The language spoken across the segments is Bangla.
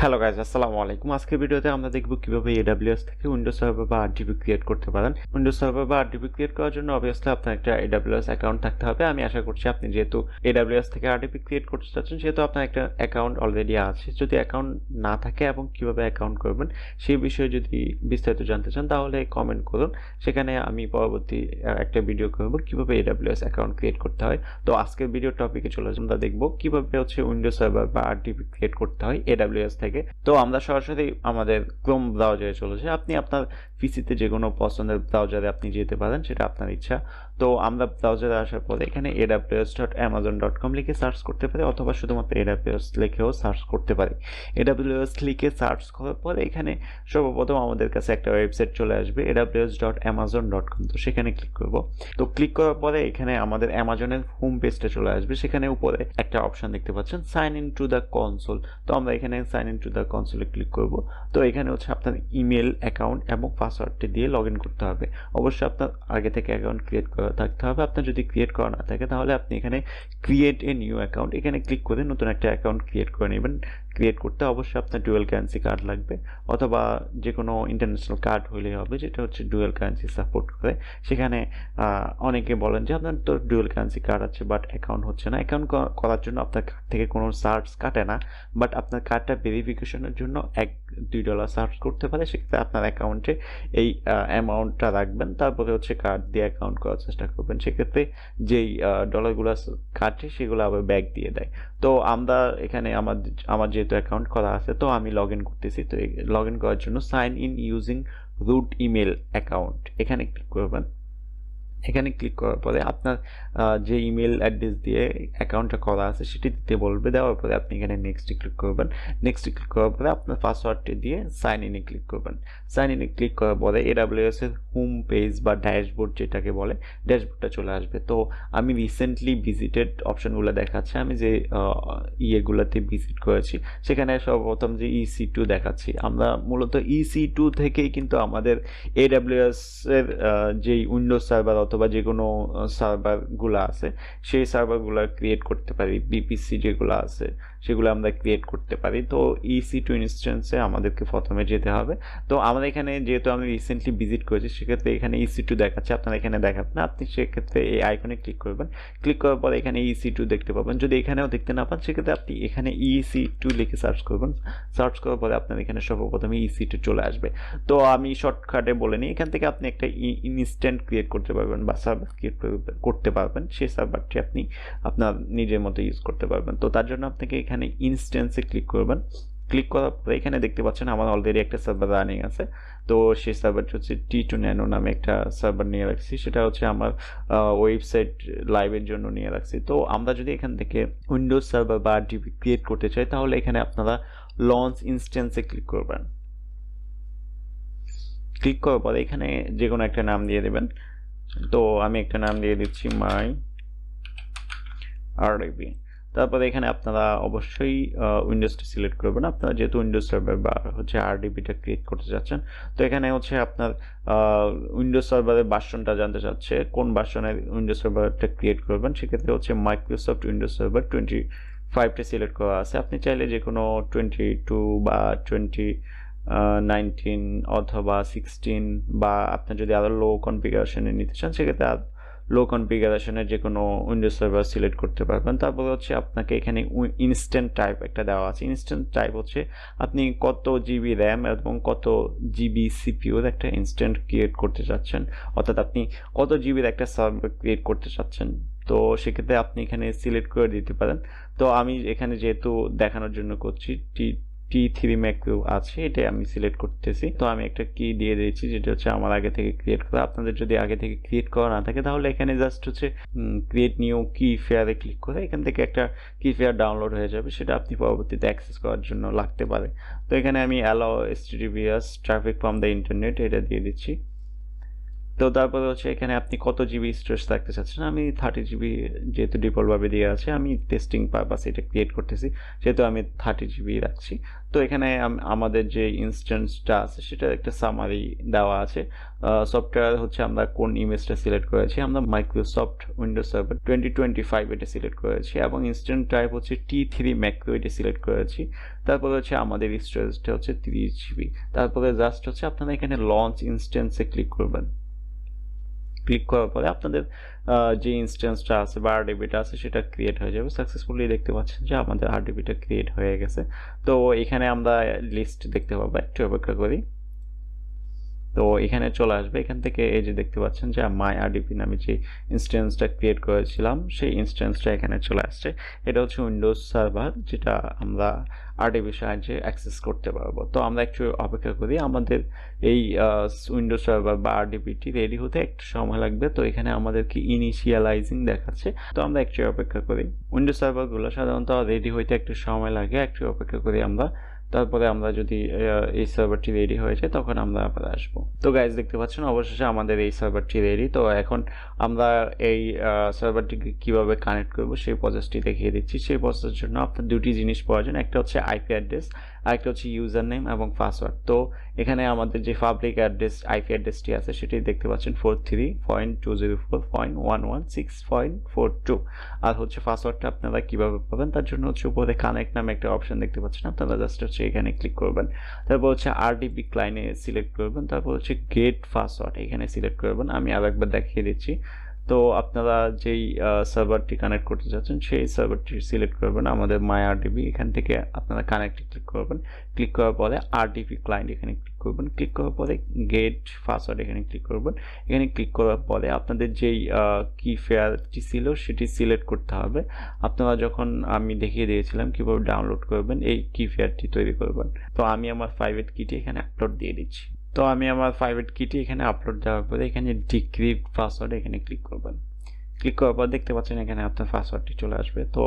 হ্যালো গাইজ, আসসালামু আলাইকুম। আজকের ভিডিওতে আমরা দেখব কিভাবে AWS থেকে উইন্ডোজ সার্ভার বা RDP ক্রিয়েট করতে পারেন। উইন্ডোজ সার্ভার বা RDP ক্রিয়েট করার জন্য অবভিয়াসলি আপনার একটা AWS অ্যাকাউন্ট থাকতে হবে। আমি আশা করছি আপনি যেহেতু AWS থেকে RDP ক্রিয়েট করতে চাচ্ছেন, সেহেতু আপনার একটা অ্যাকাউন্ট অলরেডি আছে। যদি অ্যাকাউন্ট না থাকে এবং কিভাবে অ্যাকাউন্ট করবেন সেই বিষয়ে যদি বিস্তারিত জানতে চান, তাহলে কমেন্ট করুন। সেখানে আমি পরবর্তী একটা ভিডিও করব কিভাবে AWS অ্যাকাউন্ট ক্রিয়েট করতে হয়। তো আজকের ভিডিও টপিকে চলে আসি। আমরা দেখব কিভাবে উইন্ডোজ সার্ভার বা RDP ক্রিয়েট করতে হয় AWS থেকে। তো আমরা সরাসরি আমাদের ক্রোম ব্রাউজারে চলে যাই। আপনি আপনার পিসিতে যে কোনো পছন্দের ব্রাউজারে আপনি যেতে পারেন, সেটা আপনার ইচ্ছা। তো আমরা ব্রাউজারে আসার পরে এখানে aws.amazon.com লিখে সার্চ করতে পারি, অথবা শুধুমাত্র AWS লিখেও সার্চ করতে পারি। AWS লিখে সার্চ করার পরে এখানে সর্বপ্রথম আমাদের কাছে একটা ওয়েবসাইট চলে আসবে, aws.amazon.com। তো সেখানে ক্লিক করব। তো ক্লিক করার পরে এখানে আমাদের অ্যামাজনের হোম পেজটা চলে আসবে। সেখানে উপরে একটা অপশন দেখতে পাচ্ছেন, sign in to the console. তো আমরা এখানে সাইন ইন টু দ্য কনসোলে ক্লিক করব। তো এখানে আপনার ইমেল অ্যাকাউন্ট এবং পাসওয়ার্ডটি দিয়ে লগ ইন করতে হবে। অবশ্যই আপনার আগে থেকে অ্যাকাউন্ট ক্রিয়েট করা থাকতে হবে। আপনার যদি ক্রিয়েট করা না থাকে, তাহলে আপনি এখানে ক্রিয়েট এ নিউ অ্যাকাউন্ট এখানে ক্লিক করে নতুন একটা অ্যাকাউন্ট ক্রিয়েট করে নেবেন। ক্রিয়েট করতে অবশ্যই আপনার ডুয়েল কারেন্সি কার্ড লাগবে, অথবা যে কোনো ইন্টারন্যাশনাল কার্ড হলেই হবে, যেটা ডুয়েল কারেন্সি সাপোর্ট করে। সেখানে অনেকে বলেন যে আপনার তো ডুয়েল কারেন্সি কার্ড আছে, বাট অ্যাকাউন্ট হচ্ছে না। অ্যাকাউন্ট করার জন্য আপনার কার্ড থেকে কোনো চার্জ কাটে না, বাট আপনার কার্ডটা ভেরিফিকেশনের জন্য $1-2 চার্জ করতে পারে। সেক্ষেত্রে আপনার অ্যাকাউন্টে এই অ্যামাউন্টটা রাখবেন, তারপরে কার্ড দিয়ে অ্যাকাউন্ট করার চেষ্টা করবেন। সেক্ষেত্রে যেই ডলারগুলো কাটে সেগুলো আবার ব্যাক দিয়ে দেয়। তো আমরা এখানে আমার যেহেতু অ্যাকাউন্ট করা আছে, তো আমি লগ ইন করতেছি। তো লগ ইন করার জন্য sign in using root email account এখানে ক্লিক করবেন। এখানে ক্লিক করার পরে আপনার যে ইমেল অ্যাড্রেস দিয়ে অ্যাকাউন্টটা করা আছে সেটি দিতে বলবে। দেওয়ার পরে আপনি এখানে নেক্সটে ক্লিক করবেন। নেক্সটে ক্লিক করার পরে আপনার পাসওয়ার্ডটি দিয়ে সাইন ইনে ক্লিক করবেন। সাইন ইনে ক্লিক করার পরে AWS এর হোম পেজ বা ড্যাশবোর্ড যেটাকে বলে, ড্যাশবোর্ডটা চলে আসবে। তো আমি রিসেন্টলি ভিজিটেড অপশনগুলো দেখাচ্ছে, আমি যে ইয়েগুলোতে ভিজিট করেছি সেখানে সর্বপ্রথম যে EC2 দেখাচ্ছি। আমরা মূলত EC2 থেকেই কিন্তু আমাদের AWS এর যেই উইন্ডোজ সার্ভার অথবা যে কোনো সার্ভারগুলো আছে সেই সার্ভারগুলো ক্রিয়েট করতে পারি। BPC যেগুলো আছে সেগুলো আমরা ক্রিয়েট করতে পারি। তো EC2 ইনস্ট্যান্সে আমাদেরকে প্রথমে যেতে হবে। তো আমরা এখানে যেহেতু আমি রিসেন্টলি ভিজিট করেছি, সেক্ষেত্রে এখানে EC2 দেখাচ্ছে, আপনারা এখানে দেখাবে না। আপনি সেক্ষেত্রে এই আইকনে ক্লিক করবেন। ক্লিক করার পরে এখানে EC2 দেখতে পাবেন। যদি এখানেও দেখতে না পান, সেক্ষেত্রে আপনি এখানে EC2 লিখে সার্চ করবেন। সার্চ করার পরে আপনার এখানে সর্বপ্রথমে EC2 চলে আসবে। তো আমি শর্টকাটে বলে নিই, এখান থেকে আপনি একটা ইনস্ট্যান্ট ক্রিয়েট করতে পারবেন বা সার্ভার ক্রিয়েট করতে পারবেন। সেই সার্ভারটি আপনি আপনার নিজের মতো ইউজ করতে পারবেন। তো তার জন্য আপনাকে এখানে ইনস্ট্যান্সে ক্লিক করবেন। ক্লিক করার পরে এখানে দেখতে পাচ্ছেন আমার অলরেডি একটা সার্ভার রানিং আছে। তো সেই সার্ভারটি T2 Nano নামে একটা সার্ভার নিয়ে রাখছি। সেটা আমার ওয়েবসাইট লাইভের জন্য নিয়ে রাখছি। তো আমরা যদি এখান থেকে উইন্ডোজ সার্ভার বা RDP ক্রিয়েট করতে চাই, তাহলে এখানে আপনারা লঞ্চ ইনস্ট্যান্সে ক্লিক করবেন। ক্লিক করার পরে এখানে যে কোনো একটা নাম দিয়ে দেবেন। তো আমি একটা নাম দিয়ে দিচ্ছি মাই RDP। তারপরে এখানে আপনারা অবশ্যই উইন্ডোজটা সিলেক্ট করবেন। আপনারা যেহেতু উইন্ডোজ সার্ভার বা RDPটা ক্রিয়েট করতে যাচ্ছেন, তো এখানে আপনার উইন্ডোজ সার্ভারের ভার্সনটা জানতে চাচ্ছে, কোন ভার্সনের উইন্ডোজ সার্ভারটা ক্রিয়েট করবেন। সেক্ষেত্রে মাইক্রোসফট উইন্ডোজ সার্ভার 25টা সিলেক্ট করা আছে। আপনি চাইলে যে কোনো 22 বা 19 অথবা 16, বা আপনি যদি আরও লো কনফিগারেশনে নিতে চান, সেক্ষেত্রে লো কনফিগারেশনের যে কোনো উইন্ডোজ সার্ভার সিলেক্ট করতে পারবেন। তারপর আপনাকে এখানে ইনস্ট্যান্ট টাইপ একটা দেওয়া আছে। ইনস্ট্যান্ট টাইপ আপনি কত জিবি র্যাম এবং কত জিবি সিপিইউর একটা ইনস্ট্যান্ট ক্রিয়েট করতে চাচ্ছেন, অর্থাৎ আপনি কত জিবির একটা সার্ভার ক্রিয়েট করতে চাচ্ছেন। তো সেক্ষেত্রে আপনি এখানে সিলেক্ট করে দিতে পারেন। তো আমি এখানে যেহেতু দেখানোর জন্য করছি, T3 ম্যাক্রো আছে, এটাই আমি সিলেক্ট করতেছি। তো আমি একটা কি দিয়ে দিয়েছি, যেটা আমার আগে থেকে ক্রিয়েট করা। আপনাদের যদি আগে থেকে ক্রিয়েট করা না থাকে, তাহলে এখানে জাস্ট ক্রিয়েট নিউ কি ফেয়ারে ক্লিক করে এখান থেকে একটা কি ফেয়ার ডাউনলোড হয়ে যাবে, সেটা আপনি পরবর্তীতে অ্যাক্সেস করার জন্য লাগতে পারে। তো এখানে আমি allow HTTPS traffic from the internet এটা দিয়ে দিচ্ছি। তো তারপরে হচ্ছে এখানে আপনি কত জিবি স্টোরেজ রাখতে চাচ্ছেন, আমি 30 জিবি যেহেতু ডিফল্টভাবে দিয়ে আছে, আমি টেস্টিং পারপাস এটা ক্রিয়েট করতেছি, সেহেতু আমি 30 জিবি রাখছি। তো এখানে আমাদের যে ইনস্ট্যান্সটা আছে সেটা একটা সামারি দেওয়া আছে। সফটওয়্যার হচ্ছে আমরা কোন ইমেজটা সিলেক্ট করেছি, আমরা মাইক্রোসফট উইন্ডোজ সার্ভার 2025 এটা সিলেক্ট করেছি, এবং ইনস্ট্যান্ট টাইপ হচ্ছে T3 ম্যাক্রো এটা সিলেক্ট করেছি। তারপরে হচ্ছে আমাদের স্টোরেজটা হচ্ছে 30 জিবি। তারপরে জাস্ট হচ্ছে আপনারা এখানে লঞ্চ ইনস্ট্যান্সে ক্লিক করবেন। ক্লিক করার পরে আপনাদের যে ইনস্ট্যান্সটা আছে বা আরডিবিটা আছে সেটা ক্রিয়েট হয়ে যাবে সাকসেসফুলি। দেখতে পাচ্ছেন যে আমাদের আরডিবিটা ক্রিয়েট হয়ে গেছে। তো এখানে আমরা লিস্ট দেখতে পাবো, একটু অপেক্ষা করি। তো এখানে চলে আসবে, এখান থেকে এই যে দেখতে পাচ্ছেন যে মাই আরডিপি নামে যে ইনস্ট্যান্সটা ক্রিয়েট করেছিলাম সেই ইনস্ট্যান্সটা এখানে চলে আসছে। এটা হচ্ছে উইন্ডোজ সার্ভার, যেটা আমরা আরডিবির সাহায্যে অ্যাক্সেস করতে পারবো। তো আমরা একটু অপেক্ষা করি, আমাদের এই উইন্ডোজ সার্ভার বা আরডিবিটি রেডি হতে একটু সময় লাগবে। তো এখানে আমাদেরকে ইনিশিয়ালাইজিং দেখাচ্ছে, তো আমরা একটু অপেক্ষা করি। উইন্ডোজ সার্ভারগুলো সাধারণত রেডি হইতে একটু সময় লাগে, একটু অপেক্ষা করি আমরা। তারপরে আমরা যদি এই সার্ভারটি রেডি হয়ে যায় তখন আমরা আবার আসবো। তো গাইজ দেখতে পাচ্ছেন অবশেষে আমাদের এই সার্ভারটি রেডি। তো এখন আমরা এই সার্ভারটিকে কিভাবে কানেক্ট করব সেই প্রসেসটি দেখিয়ে দিচ্ছি। সেই প্রসেসের জন্য আপনার দুটি জিনিস প্রয়োজন, একটা হচ্ছে আইপি অ্যাড্রেস, আরেকটা হচ্ছে ইউজার নেম এবং পাসওয়ার্ড। তো এখানে আমাদের যে পাবলিক অ্যাড্রেস আইপি অ্যাড্রেসটি আছে সেটি দেখতে পাচ্ছেন 43.204.116.42, আর হচ্ছে পাসওয়ার্ডটা আপনারা কিভাবে পাবেন তার জন্য হচ্ছে উপরে কানেক্ট নামে একটা অপশন দেখতে পাচ্ছেন, আপনারা জাস্ট হচ্ছে এখানে ক্লিক করবেন। তারপর হচ্ছে আরডিবি ক্লায়েন্টে সিলেক্ট করবেন, তারপর হচ্ছে গেট পাসওয়ার্ড এখানে সিলেক্ট করবেন। আমি আরেকবার দেখিয়ে দিচ্ছি। তো আপনারা যেই সার্ভারটি কানেক্ট করতে চাচ্ছেন সেই সার্ভারটি সিলেক্ট করবেন, আমাদের মাই আরডিবি। এখান থেকে আপনারা কানেক্টে ক্লিক করবেন, ক্লিক করার পরে আরডিবি ক্লায়েন্ট এখানে ক্লিক করবেন, ক্লিক করার পরে গেট পাসওয়ার্ড এখানে ক্লিক করবেন। এখানে ক্লিক করার পরে আপনাদের যেই কি ফেয়ারটি ছিল সেটি সিলেক্ট করতে হবে। আপনারা যখন আমি দেখিয়ে দিয়েছিলাম কীভাবে ডাউনলোড করবেন এই কি ফেয়ারটি তৈরি করবেন। তো আমি আমার প্রাইভেট কিটি এখানে আপলোড দিয়ে দিচ্ছি। তো আমি আমার প্রাইভেট কিটি এখানে আপলোড দেওয়ার পরে এখানে ডিক্রিপ্ট পাসওয়ার্ড এখানে ক্লিক করবেন। ক্লিক করার পর দেখতে পাচ্ছেন এখানে আপনার পাসওয়ার্ডটি চলে আসবে। তো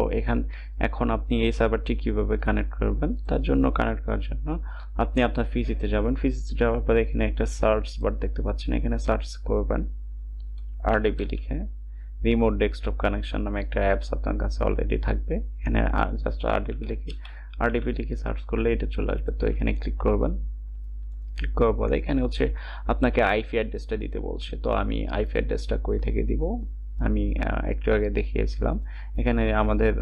এখন আপনি এই সার্ভারটি কিভাবে কানেক্ট করবেন, তার জন্য কানেক্ট করার জন্য আপনি আপনার পিসিতে যাবেন। পিসিতে যাওয়ার পরে এখানে একটা সার্চ বার দেখতে পাচ্ছেন, এখানে সার্চ করবেন আরডিবি লিখে। রিমোট ডেস্কটপ কানেকশন নামে একটা অ্যাপস আপনার কাছে অলরেডি থাকবে, এখানে জাস্ট আরডিবি লিখে সার্চ করলে এটা চলে আসবে। তো এখানে ক্লিক করবেন। ক্লিক করার পরে এখানে হচ্ছে আপনাকে আইপি অ্যাড্রেসটা দিতে বলছে। তো আমি আইপি অ্যাড্রেসটা কই থেকে দিব, আমি একটু আগে দেখিয়েছিলাম। এখানে আমাদের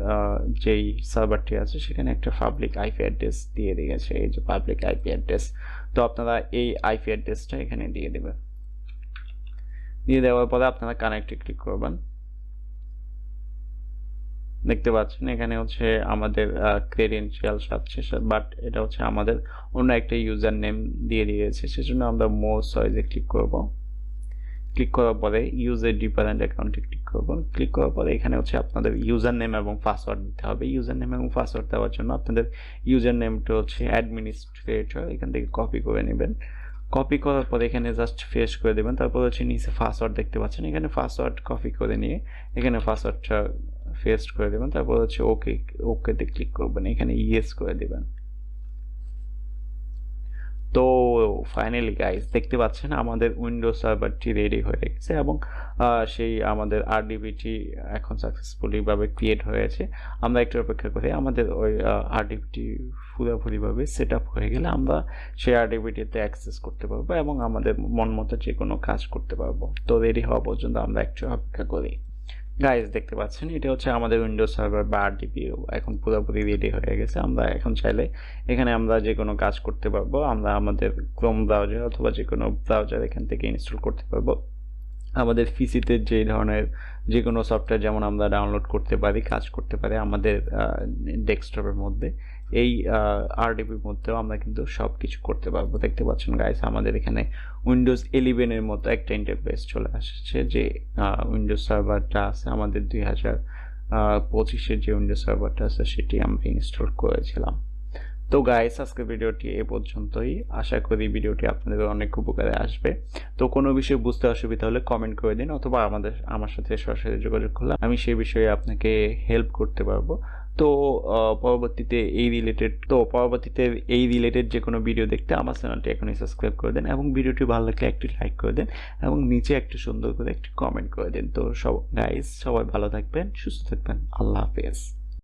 যেই সার্ভারটি আছে সেখানে একটা পাবলিক আইপি অ্যাড্রেস দিয়ে দিয়েছে, এই যে পাবলিক আইপি অ্যাড্রেস। তো আপনারা এই আইপি অ্যাড্রেসটা এখানে দিয়ে দেবেন। দিয়ে দেওয়ার পরে আপনারা কানেক্টে ক্লিক করবেন। দেখতে পাচ্ছেন এখানে হচ্ছে আমাদের ক্রেডেনশিয়াল আসছে, বাট এটা হচ্ছে আমাদের অন্য একটা ইউজার নেম দিয়ে দিয়েছে, সেজন্য আমরা মোর চয়েসে ক্লিক করব। ক্লিক করার পরে ইউজার ডিপেন্ডেন্ট অ্যাকাউন্টে ক্লিক করব। ক্লিক করার পরে এখানে হচ্ছে আপনাদের ইউজার নেম এবং পাসওয়ার্ড দিতে হবে। ইউজার নেম এবং পাসওয়ার্ড দেওয়ার জন্য আপনাদের ইউজার নেমটা হচ্ছে অ্যাডমিনিস্ট্রেটর, এখান থেকে কপি করে নেবেন। কপি করার পরে এখানে জাস্ট পেস্ট করে দেবেন। তারপর হচ্ছে নিচে পাসওয়ার্ড দেখতে পাচ্ছেন, এখানে পাসওয়ার্ড কপি করে নিয়ে এখানে পাসওয়ার্ডটা পেস্ট করে দেবেন। তারপর হচ্ছে ওকেতে ক্লিক করবেন, এখানে ইয়েস করে দেবেন। তো ফাইনালি গাইস দেখতে পাচ্ছেন আমাদের উইন্ডোজ সার্ভারটি রেডি হয়ে গেছে এবং সেই আমাদের আরডিবিটি এখন সাকসেসফুলি ভাবে ক্রিয়েট হয়েছে। আমরা একটু অপেক্ষা করি, আমাদের ওই আরডিবিটি পুরোপুরিভাবে সেট আপ হয়ে গেলে আমরা সেই আরডিবিটিতে অ্যাক্সেস করতে পারবো এবং আমাদের মন মতো যে কোনো কাজ করতে পারবো। তো রেডি হওয়া পর্যন্ত আমরা একটু অপেক্ষা করি। গাইস দেখতে পাচ্ছেন এটা হচ্ছে আমাদের উইন্ডোজ সার্ভার বা আরডিবি এখন পুরোপুরি রেডি হয়ে গেছে। আমরা এখন চাইলে এখানে আমরা যে কোনো কাজ করতে পারবো। আমরা আমাদের ক্রোম ব্রাউজার অথবা যে কোনো ব্রাউজার এখান থেকে ইনস্টল করতে পারবো। আমাদের পিসিতে যে ধরনের যে কোনো সফটওয়্যার যেমন আমরা ডাউনলোড করতে পারি, কাজ করতে পারি আমাদের ডেস্কটপের মধ্যে, এই আরডিবির মধ্যেও আমরা কিন্তু সব কিছু করতে পারবো। দেখতে পাচ্ছেন গাইস আমাদের এখানে উইন্ডোজ 11 মতো একটা ইন্টারফেস চলে আসছে। যে উইন্ডোজ সার্ভারটা আছে আমাদের 2025 যে উইন্ডোজ সার্ভারটা আছে সেটি আমরা ইনস্টল করেছিলাম। তো গাইস আজকে ভিডিওটি এ পর্যন্তই। আশা করি ভিডিওটি আপনাদের অনেক উপকারে আসবে। তো কোনো বিষয় বুঝতে অসুবিধা হলে কমেন্ট করে দিন অথবা আমার সাথে সরাসরি যোগাযোগ করলে আমি সেই বিষয়ে আপনাকে হেল্প করতে পারবো। তো পরবর্তীতে এই রিলেটেড যে কোনো ভিডিও দেখতে আমার চ্যানেলটি এখনই সাবস্ক্রাইব করে দেন এবং ভিডিওটি ভালো লাগলে একটি লাইক করে দেন এবং নিচে একটু সুন্দর করে একটি কমেন্ট করে দেন। তো গাইস সবাই ভালো থাকবেন, সুস্থ থাকবেন, আল্লাহ হাফেজ।